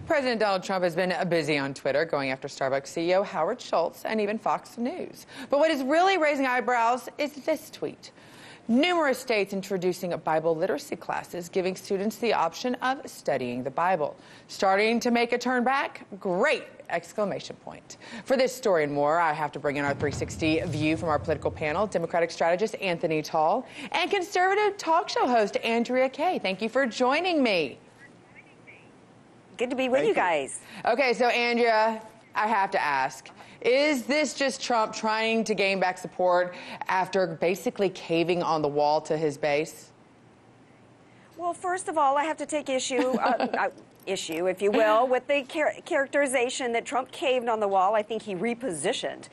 President Donald Trump has been busy on Twitter, going after Starbucks CEO Howard Schultz and even Fox News. But what is really raising eyebrows is this tweet. Numerous states introducing Bible literacy classes, giving students the option of studying the Bible. Starting to make a turn back? Great! Exclamation point. For this story and more, I have to bring in our 360 view from our political panel, Democratic strategist Anthony Tall and conservative talk show host Andrea Kaye. Thank you for joining me. Good to be with you guys. Okay, so Andrea, I have to ask, is this just Trump trying to gain back support after basically caving on the wall to his base? Well, first of all, I have to take issue, if you will, with the characterization that Trump caved on the wall. I think he repositioned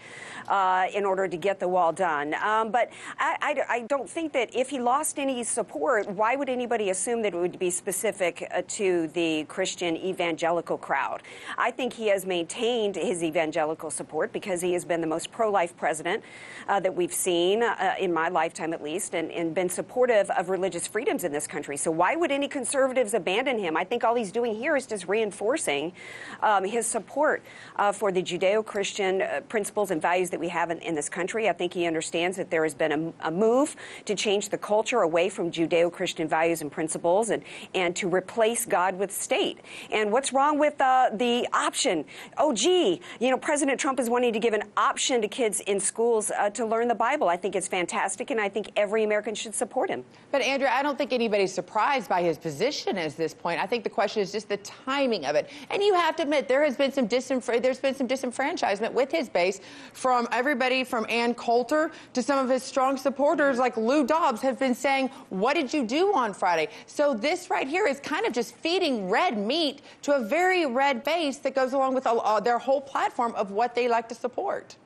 in order to get the wall done. But I don't think that if he lost any support, why would anybody assume that it would be specific to the Christian evangelical crowd? I think he has maintained his evangelical support because he has been the most pro-life president that we've seen in my lifetime, at least, and been supportive of religious freedoms in this country. So why would any conservatives abandon him? I think all he's doing here is just reinforcing his support for the Judeo-Christian principles and values that we have in this country. I think he understands that there has been a move to change the culture away from Judeo-Christian values and principles and to replace God with state. And what's wrong with the option? Oh, gee, you know, President Trump is wanting to give an option to kids in schools to learn the Bible. I think it's fantastic, and I think every American should support him. But, Andrea, I don't think anybody's surprised by his position at this point. I think the question is just the timing of it. And you have to admit, there's been some disenfranchisement with his base, from everybody from Ann Coulter to some of his strong supporters like Lou Dobbs have been saying, what did you do on Friday? So this right here is kind of just feeding red meat to a very red base that goes along with their whole platform of what they like to support.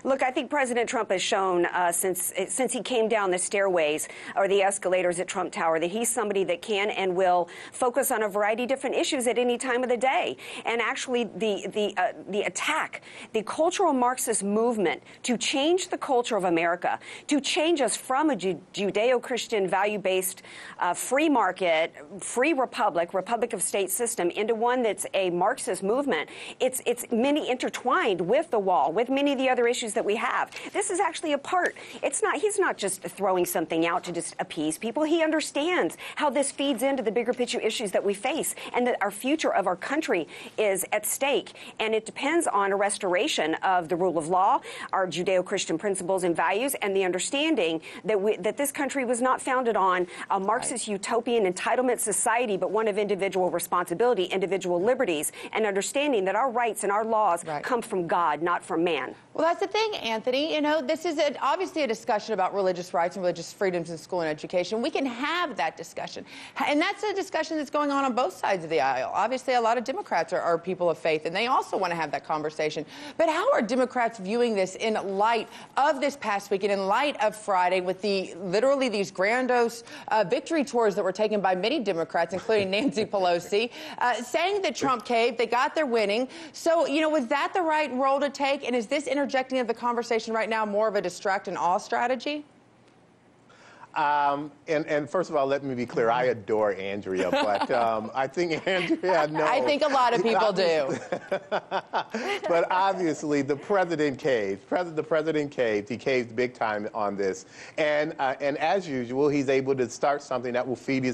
Look, I think President Trump has shown since he came down the stairways or the escalators at Trump Tower that he's somebody that can and will focus on a variety of different issues at any time of the day. And actually, the attack, the cultural Marxist movement to change the culture of America, to change us from a Judeo-Christian value-based free market, free republic of state system into one that's a Marxist movement. It's many intertwined with the wall, with many of the other issues that we have. This is actually a part. He's not just throwing something out to just appease people. He understands how this feeds into the bigger picture issues that we face and that our future of our country is at stake. And it depends on a restoration of the rule of law, our Judeo-Christian principles and values, and the understanding that this country was not founded on a Marxist utopian entitlement society, but one of individual responsibility, individual liberties, and understanding that our rights and our laws come from God, not from man. Well, that's the thing, Anthony. You know, this is obviously a discussion about religious rights and religious freedoms in school and education. We can have that discussion. And that's a discussion that's going on both sides of the aisle. Obviously, a lot of Democrats are people of faith, and they also want to have that conversation. But how are Democrats viewing this in light of this past weekend, in light of Friday, with literally these grandiose victory tours that were taken by many Democrats, including Nancy Pelosi, saying that Trump caved, they got their winning. So, you know, was that the right role to take? And is this interjecting of the conversation right now more of a distract and awe strategy? And first of all, let me be clear. I adore Andrea, but I think Andrea, no. I think a lot of people do. But obviously, the president caved. The president caved. He caved big time on this. And as usual, he's able to start something that will feed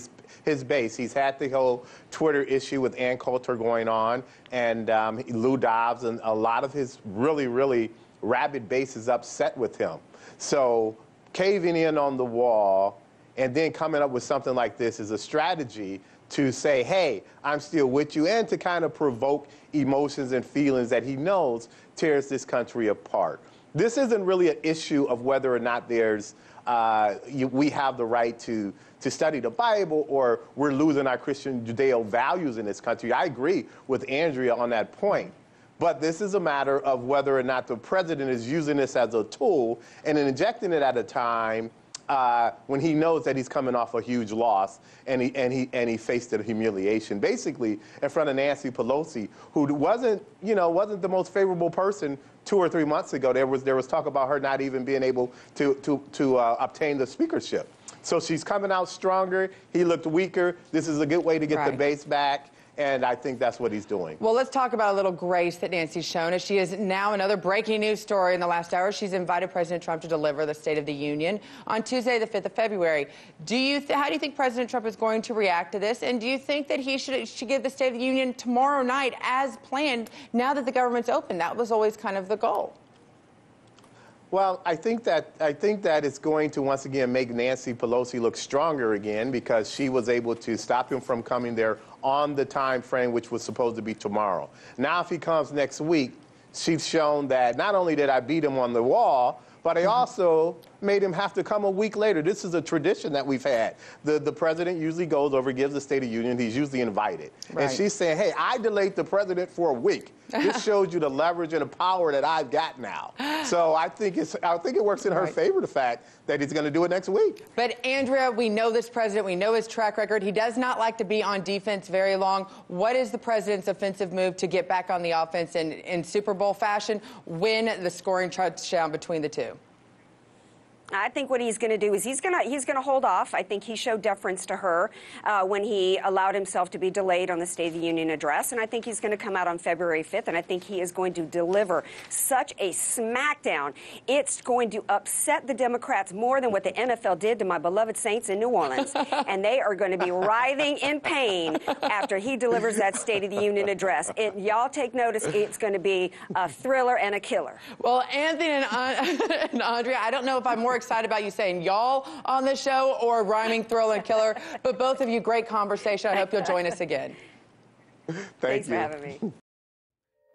his base. He's had the whole Twitter issue with Ann Coulter going on, and Lou Dobbs, and a lot of his really, really rabid base is upset with him. So caving in on the wall and then coming up with something like this is a strategy to say, hey, I'm still with you, and to kind of provoke emotions and feelings that he knows tears this country apart. This isn't really an issue of whether or not there's we have the right to study the Bible, or we're losing our Christian Judeo values in this country. I agree with Andrea on that point. But this is a matter of whether or not the president is using this as a tool and injecting it at a time when he knows that he's coming off a huge loss, and he faced a humiliation, basically in front of Nancy Pelosi, who wasn't the most favorable person 2 or 3 months ago. There was talk about her not even being able to obtain the speakership. So she's coming out stronger. He looked weaker. This is a good way to get the base back. And I think that's what he's doing. Well, let's talk about a little grace that Nancy's shown. As she is now another breaking news story in the last hour. She's invited President Trump to deliver the State of the Union on Tuesday, the 5th of February. How do you think President Trump is going to react to this? And do you think that he should give the State of the Union tomorrow night as planned now that the government's open? That was always kind of the goal. Well, I think that it's going to once again make Nancy Pelosi look stronger again, because she was able to stop him from coming there on the time frame which was supposed to be tomorrow. Now, if he comes next week, she's shown that not only did I beat him on the wall, but I also made him have to come a week later. This is a tradition that we've had. The president usually goes over, gives the State of the Union. He's usually invited. Right. And she's saying, hey, I delayed the president for a week. This shows you the leverage and the power that I've got now. So I think it works in her favor, the fact that he's going to do it next week. But, Andrea, we know this president. We know his track record. He does not like to be on defense very long. What is the president's offensive move to get back on the offense in Super Bowl fashion, win the scoring touchdown between the two? I think what he's going to do is he's going to hold off. I think he showed deference to her when he allowed himself to be delayed on the State of the Union address, and I think he's going to come out on February 5th, and I think he is going to deliver such a smackdown. It's going to upset the Democrats more than what the NFL did to my beloved Saints in New Orleans, and they are going to be writhing in pain after he delivers that State of the Union address. Y'all take notice. It's going to be a thriller and a killer. Well, Anthony and Andrea, I don't know if I'm more excited about you saying y'all on the show or rhyming thriller and killer, but both of you, great conversation. I hope you'll join us again. Thanks for having me.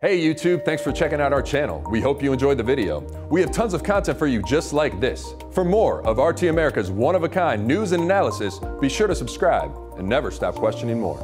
Hey YouTube, thanks for checking out our channel. We hope you enjoyed the video. We have tons of content for you just like this. For more of RT America's one-of-a-kind news and analysis, be sure to subscribe and never stop questioning more.